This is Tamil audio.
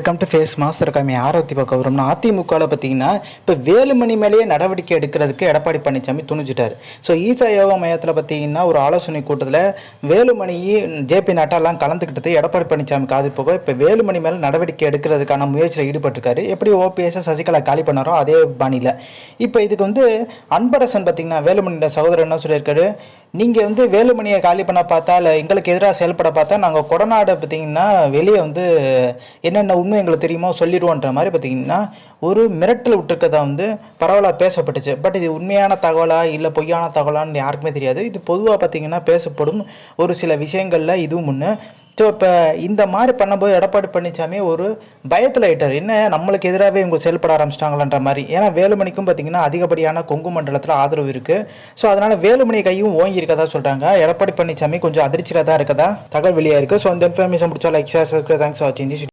வெல்கம் டு ஃபேஸ் மாஸ்டர் கம்மி ஆரோத்தி பார்க்க வரோம்னா அதிமுகவில் பார்த்தீங்கன்னா இப்போ வேலுமணி மேலேயே நடவடிக்கை எடுக்கிறதுக்கு எடப்பாடி பழனிசாமி துணிஞ்சிட்டார். ஸோ ஈசா யோகா மையத்தில் பார்த்தீங்கன்னா ஒரு ஆலோசனை கூட்டத்தில் வேலுமணி ஜேபி நட்டாலாம் கலந்துக்கிட்டது எடப்பாடி பழனிசாமி காது போக இப்போ வேலுமணி மேலே நடவடிக்கை எடுக்கிறதுக்கான முயற்சியில் ஈடுபட்டிருக்காரு. எப்படி ஓபிஎஸ் சசிகலா காலி பண்ணாரோ அதே பாணியில் இப்போ இதுக்கு அன்பரசன் பார்த்தீங்கன்னா வேலுமணியோட சகோதரர் என்ன சொல்லியிருக்காரு, நீங்கள் வேலுமணியை காலி பண்ண பார்த்தா இல்லை எங்களுக்கு எதிராக செயல்பட பார்த்தா நாங்கள் கொடநாடு பார்த்தீங்கன்னா வெளியே என்னென்ன உண்மை எங்களுக்கு தெரியுமோ சொல்லிடுவோன்ற மாதிரி பார்த்தீங்கன்னா ஒரு மிரட்டல் விட்டுருக்கதா பரவலாக பேசப்பட்டுச்சு. பட் இது உண்மையான தகவலா இல்லை பொய்யான தகவலான்னு யாருக்குமே தெரியாது. இது பொதுவாக பார்த்தீங்கன்னா பேசப்படும் ஒரு சில விஷயங்களில் இதுவும் ஒன்று. ஸோ இப்போ இந்த மாதிரி பண்ணும்போது எடப்பாடி பழனிசாமி ஒரு பயத்தில் ஆயிட்டார். என்ன நம்மளுக்கு எதிராகவே இவங்க செயல்பட ஆரம்பிச்சிட்டாங்களான்ற மாதிரி. ஏன்னா வேலுமணிக்கும் பார்த்தீங்கன்னா அதிகப்படியான கொங்கு மண்டலத்தில் ஆதரவு இருக்குது. ஸோ அதனால் வேலுமணி கையும் ஓங்கி இருக்கதா சொல்கிறாங்க. எடப்பாடி பழனிசாமி கொஞ்சம் அதிர்ச்சியில் தான் இருக்கதா தகவல் வெளியாக இருக்குது. ஸோ இந்த இன்ஃபர்மேஷன் பிடிச்சா லைக் ஷேர். தேங்க்ஸ் ஃபார் வாட்சிங் திஸ்.